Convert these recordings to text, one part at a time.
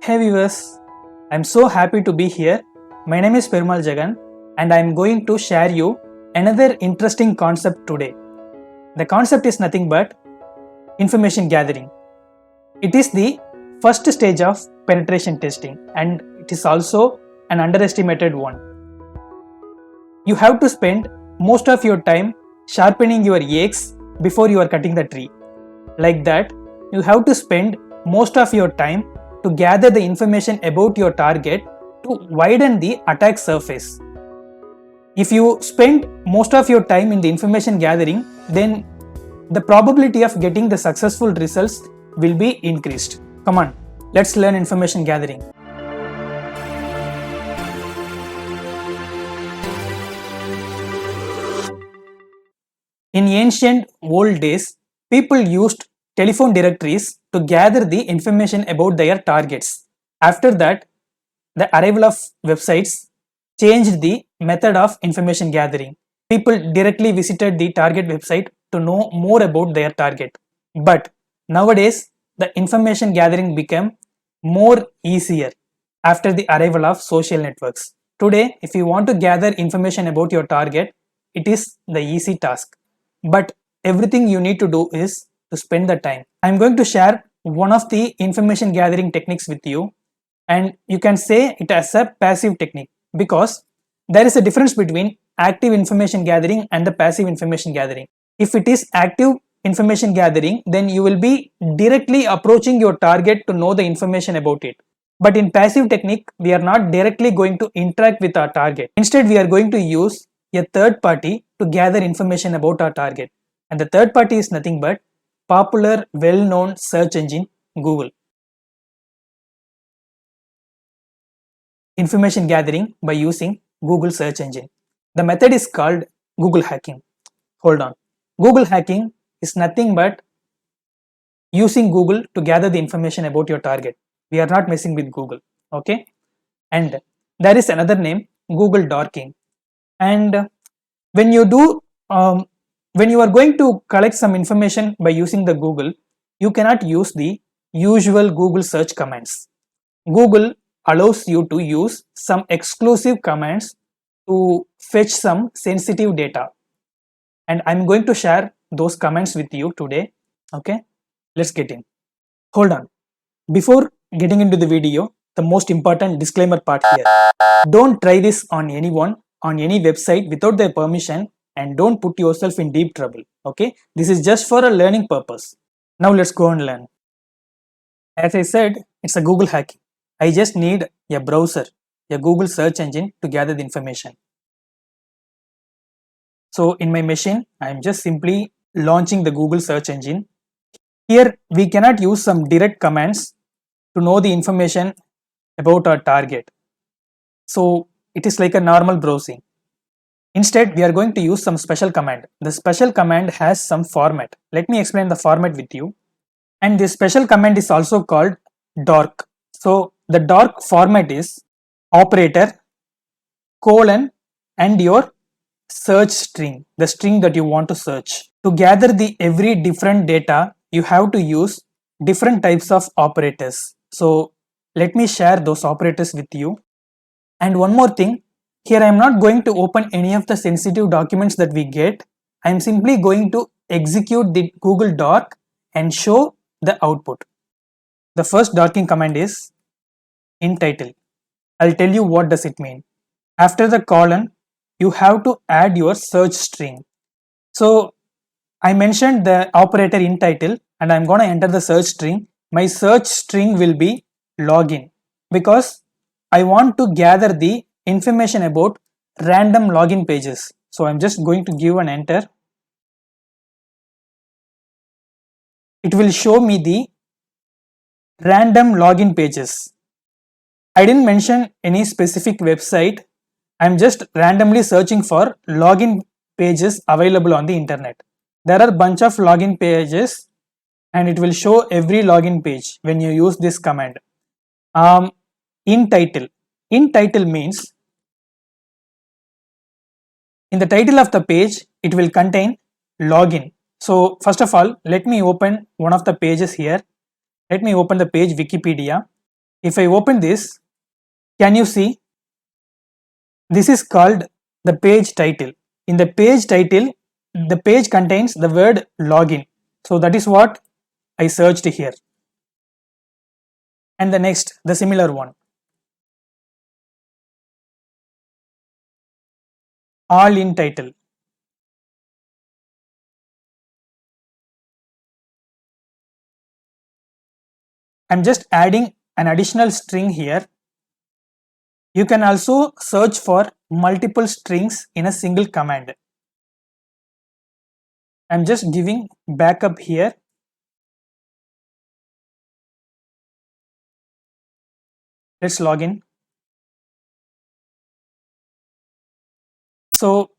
Hey viewers, I'm so happy to be here. My name is Perumal Jagan and I'm going to share you another interesting concept today. The concept is nothing but information gathering. It is the first stage of penetration testing and it is also an underestimated one. You have to spend most of your time sharpening your axe before you are cutting the tree. Like that, you have to spend most of your time to gather the information about your target to widen the attack surface. If you spend most of your time in the information gathering, then the probability of getting the successful results will be increased. Come on, let's learn information gathering. In ancient old days, people used telephone directories to gather the information about their targets. After that, the arrival of websites changed the method of information gathering. People directly visited the target website to know more about their target. But nowadays, the information gathering became more easier after the arrival of social networks. Today, if you want to gather information about your target, it is the easy task. But everything you need to do is to spend the time. I'm going to share one of the information gathering techniques with you, and you can say it as a passive technique because there is a difference between active information gathering and the passive information gathering. If it is active information gathering, then you will be directly approaching your target to know the information about it. But in passive technique, we are not directly going to interact with our target. Instead, we are going to use a third party to gather information about our target. And the third party is nothing but popular, well-known search engine Google. Information gathering by using Google search engine. The method is called Google hacking. Hold on. Google hacking is nothing but using Google to gather the information about your target. We are not messing with Google. Okay. And there is another name, Google dorking. And when you do, when you are going to collect some information by using the Google, you cannot use the usual Google search commands. Google allows you to use some exclusive commands to fetch some sensitive data, and I'm going to share those commands with you today. Okay, let's get in. Hold on, before getting into the video, the most important disclaimer part here: don't try this on anyone on any website without their permission, and don't put yourself in deep trouble. Okay, this is just for a learning purpose. Now let's go and learn. As I said, it's a Google hacking. I just need a browser, a Google search engine to gather the information. So in my machine, I am just simply launching the Google search engine. Here we cannot use some direct commands to know the information about our target. So it is like a normal browsing. Instead, we are going to use some special command. The special command has some format. Let me explain the format with you. And this special command is also called dork. So the dork format is operator colon and your search string, the string that you want to search. To gather the every different data, you have to use different types of operators. So let me share those operators with you. And one more thing, here I am not going to open any of the sensitive documents that we get. I am simply going to execute the Google Dork and show the output. The first dorking command is in title. I'll tell you what does it mean. After the colon, you have to add your search string. So I mentioned the operator in title and I'm going to enter the search string. My search string will be login because I want to gather the information about random login pages. So I'm just going to give an enter. It will show me the random login pages. I didn't mention any specific website. I'm just randomly searching for login pages available on the internet. There are a bunch of login pages and it will show every login page when you use this command. In title means in the title of the page, it will contain login. So first of all, let me open one of the pages here. Let me open the page Wikipedia. If I open this, can you see? This is called the page title. In the page title, the page contains the word login. So that is what I searched here. And the next, the similar one. All in title. I'm just adding an additional string here. You can also search for multiple strings in a single command. I'm just giving backup here. Let's log in. So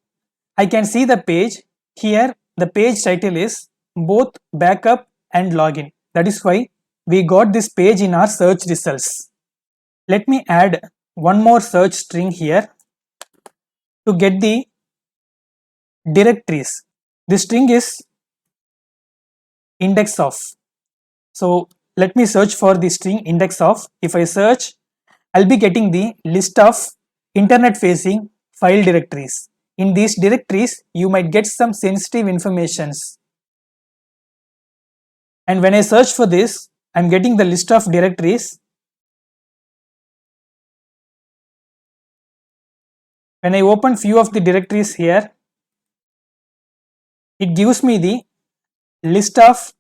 I can see the page here. The page title is both backup and login. That is why we got this page in our search results. Let me add one more search string here to get the directories. The string is index of. So let me search for the string index of. If I search, I'll be getting the list of internet facing file directories. In these directories, you might get some sensitive informations. And when I search for this, I'm getting the list of directories. When I open few of the directories here, it gives me the list of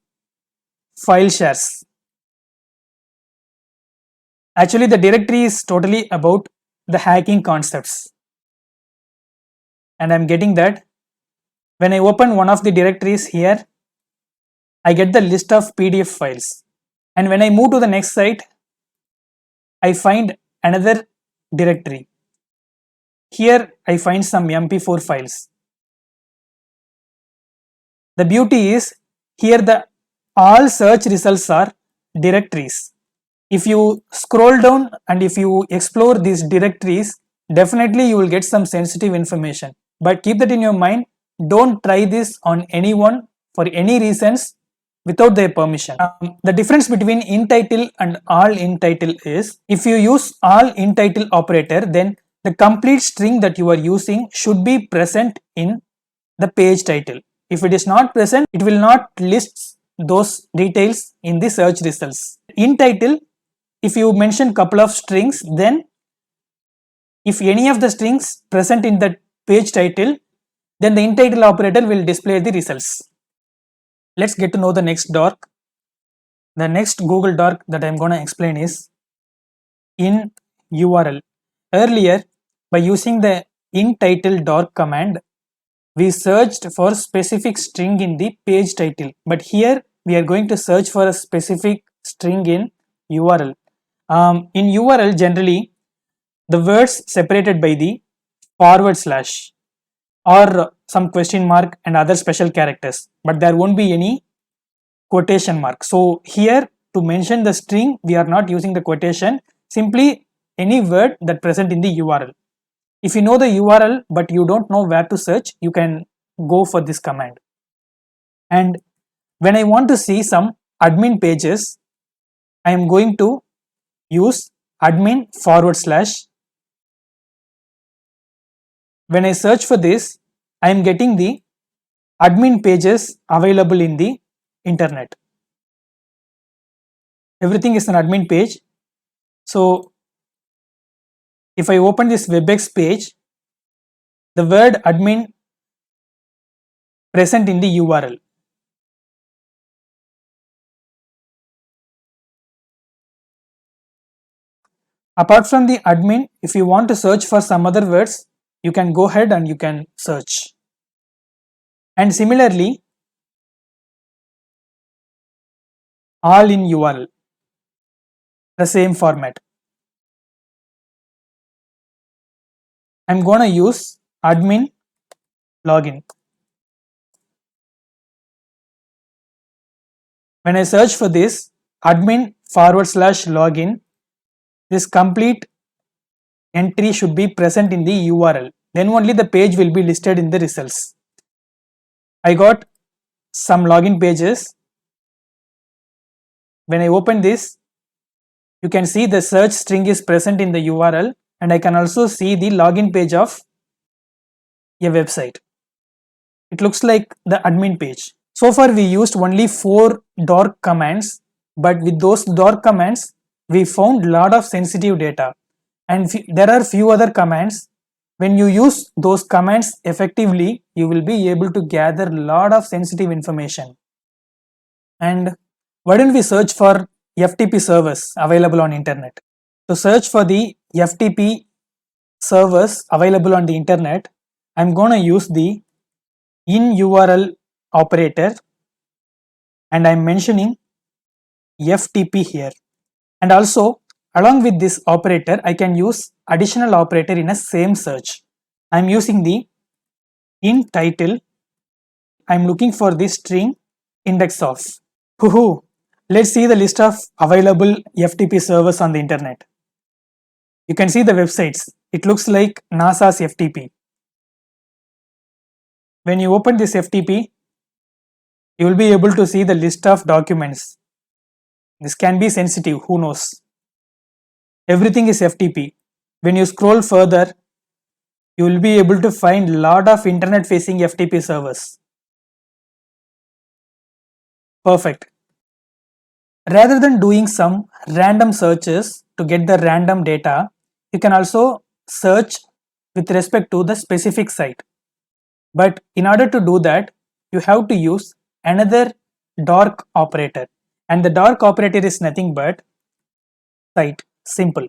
file shares. Actually, the directory is totally about the hacking concepts. And I'm getting that. When I open one of the directories here, I get the list of PDF files. And when I move to the next site, I find another directory. Here I find some MP4 files. The beauty is here the all search results are directories. If you scroll down and if you explore these directories, definitely you will get some sensitive information. But keep that in your mind. Don't try this on anyone for any reasons without their permission. The difference between in title and all in title is if you use all in title operator, then the complete string that you are using should be present in the page title. If it is not present, it will not list those details in the search results. In title, if you mention couple of strings, then if any of the strings present in the page title, then the in title operator will display the results. Let's get to know the next dork. The next Google dork that I'm going to explain is in URL. Earlier, by using the in title dork command, we searched for specific string in the page title, but here we are going to search for a specific string in URL. In URL, generally the words separated by the forward slash or some question mark and other special characters, but there won't be any quotation mark. So here to mention the string, we are not using the quotation, simply any word that present in the URL. If you know the URL but you don't know where to search, you can go for this command. And when I want to see some admin pages, I am going to use admin forward slash. When I search for this, I am getting the admin pages available in the internet. Everything is an admin page. So if I open this WebEx page, the word admin present in the URL. Apart from the admin, if you want to search for some other words, you can go ahead and you can search. And similarly, all in URL, the same format. I'm going to use admin login. When I search for this admin forward slash login, this complete entry should be present in the URL. Then only the page will be listed in the results. I got some login pages. When I open this, You can see the search string is present in the URL, and I can also see the login page of a website. It looks like the admin page. So far we used only 4 dark commands, but with those dark commands we found lot of sensitive data, and there are few other commands. When you use those commands effectively, you will be able to gather lot of sensitive information. And why don't we search for FTP servers available on internet? To search for the FTP servers available on the internet, I'm going to use the in URL operator, and I'm mentioning FTP here. And also along with this operator, I can use additional operator in a same search. I'm using the in title. I'm looking for the string index of. Hoo-hoo. Let's see the list of available FTP servers on the internet. You can see the websites. It looks like NASA's FTP. When you open this FTP, you will be able to see the list of documents. This can be sensitive, who knows. Everything is FTP. When you scroll further, you will be able to find lot of internet facing FTP servers. Perfect. Rather than doing some random searches to get the random data, you can also search with respect to the specific site. But in order to do that, you have to use another dark operator, and the dark operator is nothing but site. Simple.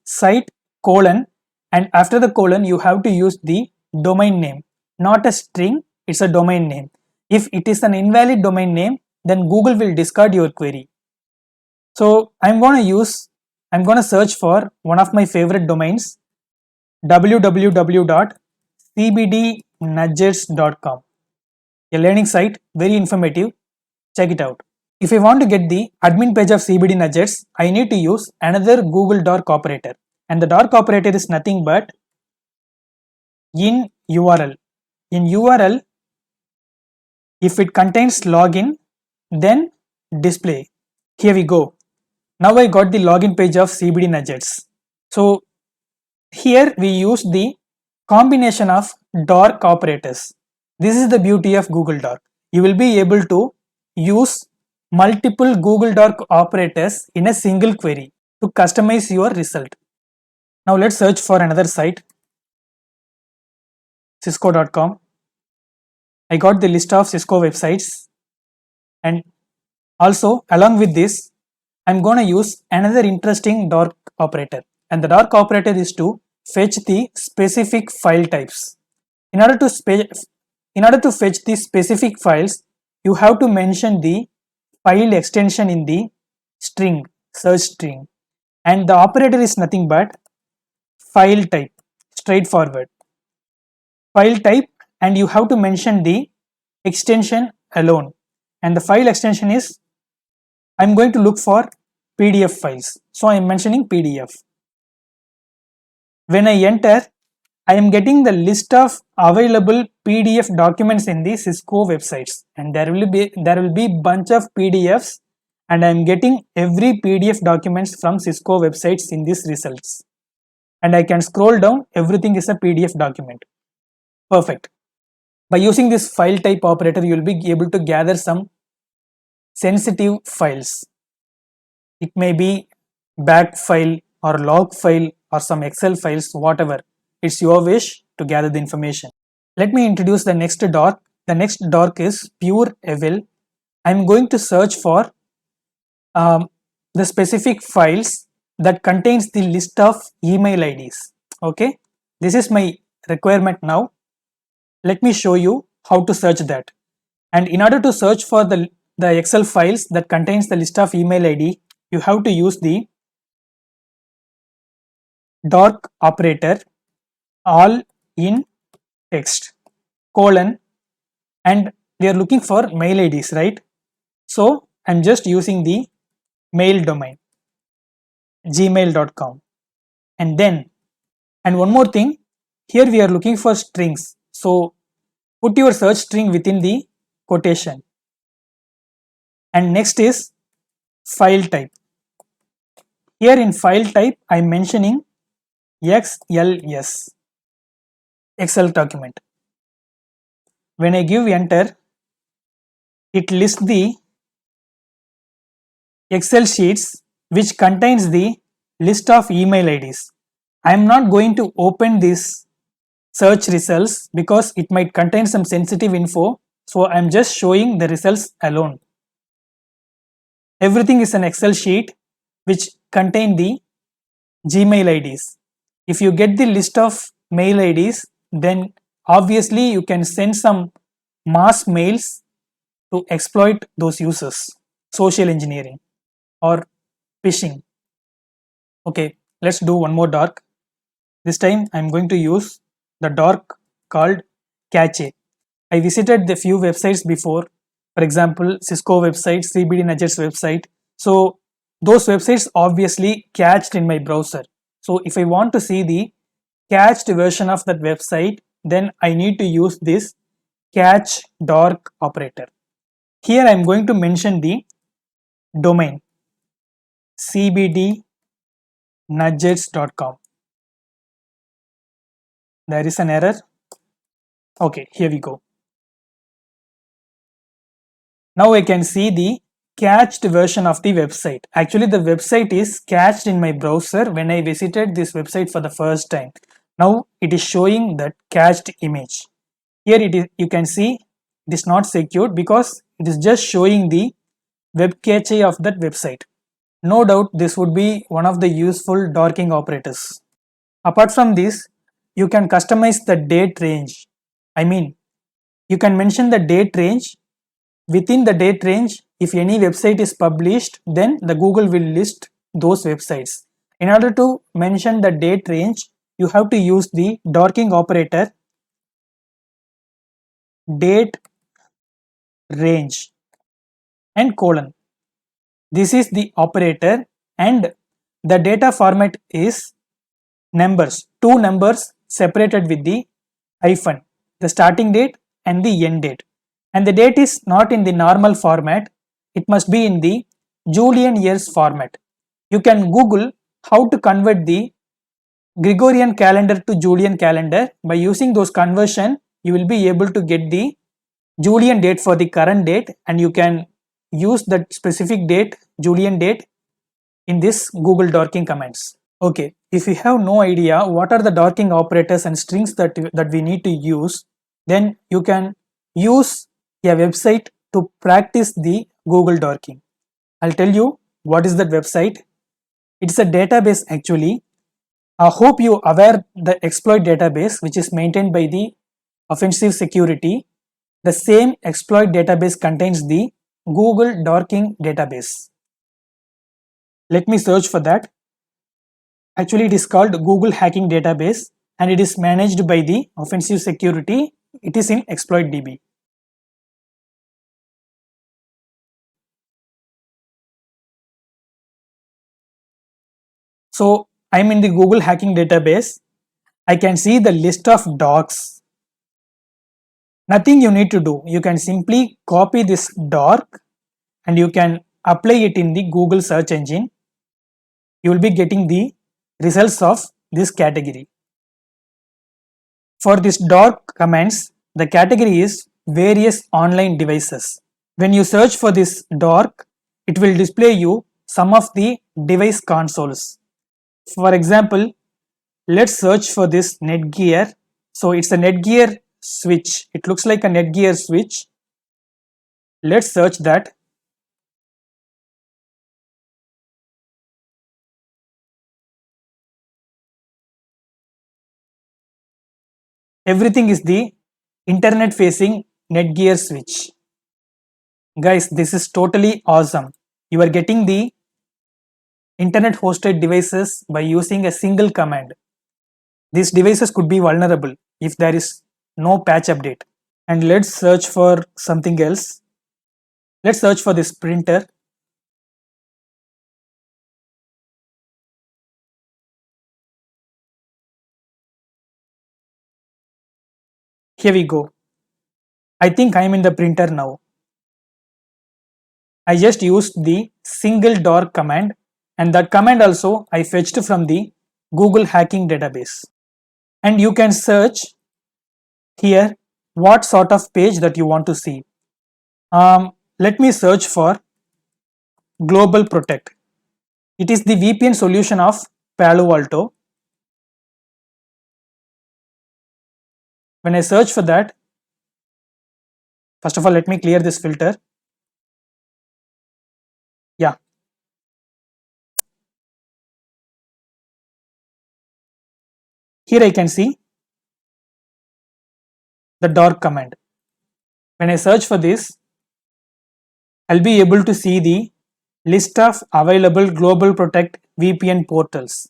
Site colon, and after the colon you have to use the domain name, not a string, it's a domain name. If it is an invalid domain name, then Google will discard your query. So I'm going to search for one of my favorite domains, www.cbdnudgets.com, a learning site, very informative. Check it out. If I want to get the admin page of CBD Nudgets, I need to use another Google dark operator, and the dark operator is nothing but in URL. In URL, if it contains login, then display. Here we go. Now I got the login page of CBD Nudgets. So here we use the combination of dark operators. This is the beauty of Google Dark. You will be able to use multiple Google Dark operators in a single query to customize your result. Now let's search for another site, cisco.com. I got the list of Cisco websites, and also along with this I'm going to use another interesting dark operator, and the dark operator is to fetch the specific file types. In order to fetch the specific files, you have to mention the file extension in the string, search string, and the operator is nothing but file type, straightforward. File type, and you have to mention the extension alone, and the file extension is, I'm going to look for PDF files, so I am mentioning PDF. When I enter, I am getting the list of available PDF documents in the Cisco websites, and there will be bunch of PDFs, and I am getting every PDF documents from Cisco websites in these results, and I can scroll down, everything is a PDF document. Perfect. By using this file type operator, you will be able to gather some sensitive files. It may be back file or log file or some Excel files, whatever. It's your wish to gather the information. Let me introduce the next dark. The next dark is pure evil. I'm going to search for the specific files that contains the list of email IDs. Okay, this is my requirement now. Let me show you how to search that. And in order to search for the Excel files that contains the list of email ID, you have to use the dark operator, all in text, colon, and we are looking for mail IDs, right? So I'm just using the mail domain, gmail.com, and one more thing, here we are looking for strings, so put your search string within the quotation. And next is file type. Here in file type, I'm mentioning XLS, Excel document. When I give enter, it lists the Excel sheets which contains the list of email IDs. I am not going to open this search results because it might contain some sensitive info, so I am just showing the results alone. Everything is an Excel sheet which contain the Gmail IDs. If you get the list of mail IDs, then obviously you can send some mass mails to exploit those users, social engineering or phishing. Okay, let's do one more dark. This time I'm going to use the dark called Cache. I visited the few websites before, for example, Cisco website, CBD Nudget's website. So those websites obviously cached in my browser. So if I want to see the cached version of that website, then I need to use this cache dark operator. Here I am going to mention the domain cbdnudgets.com. There is an error. Okay, here we go. Now I can see the cached version of the website. Actually, the website is cached in my browser when I visited this website for the first time. Now it is showing that cached image. Here it is, you can see it is not secured because it is just showing the web cache of that website. No doubt this would be one of the useful darking operators. Apart from this, you can customize the date range. I mean, you can mention the date range. Within the date range, if any website is published, then the Google will list those websites. In order to mention the date range, you have to use the darking operator date range and colon. This is the operator and the data format is numbers, two numbers separated with the hyphen, the starting date and the end date. And the date is not in the normal format, it must be in the Julian years format. You can Google how to convert the Gregorian calendar to Julian calendar. By using those conversion, you will be able to get the Julian date for the current date, and you can use that specific date, Julian date, in this Google darking commands. Okay, if you have no idea what are the darking operators and strings that we need to use, then you can use a website to practice the Google darking. I'll tell you what is that website. It's a database actually. I hope you aware the exploit database which is maintained by the offensive security. The same exploit database contains the Google darking database. Let me search for that. Actually, it is called Google Hacking Database and it is managed by the offensive security. It is in ExploitDB. So I'm in the Google Hacking Database. I can see the list of docs. Nothing you need to do. You can simply copy this doc and you can apply it in the Google search engine. You will be getting the results of this category. For this doc commands, the category is various online devices. When you search for this doc, it will display you some of the device consoles. For example, let's search for this Netgear. So it's a Netgear switch. It looks like a Netgear switch. Let's search that. Everything is the internet facing Netgear switch. Guys, this is totally awesome. You are getting the internet hosted devices by using a single command. These devices could be vulnerable if there is no patch update. And let's search for something else. Let's search for this printer. Here we go. I think I am in the printer now. I just used the single dark command and that command also I fetched from the Google hacking database. And you can search here what sort of page that you want to see. Let me search for Global Protect. It is the VPN solution of Palo Alto. When I search for that, first of all, let me clear this filter. Yeah. Here I can see the dark command. When I search for this, I'll be able to see the list of available Global Protect VPN portals.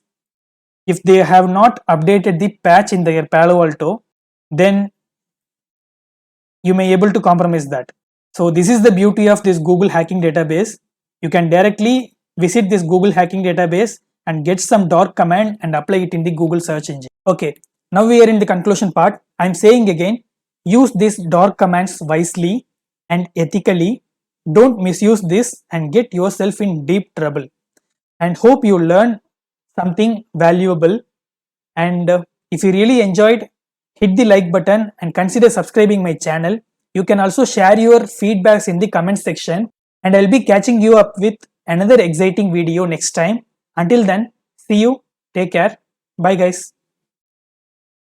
If they have not updated the patch in their Palo Alto, then you may able to compromise that. So this is the beauty of this Google hacking database. You can directly visit this Google hacking database and get some dark command and apply it in the Google search engine. Okay, now we are in the conclusion part. I'm saying again, use these dark commands wisely and ethically. Don't misuse this and get yourself in deep trouble. And hope you learn something valuable. And if you really enjoyed, hit the like button and consider subscribing my channel. You can also share your feedbacks in the comment section, and I'll be catching you up with another exciting video next time. Until then, see you, take care, bye guys.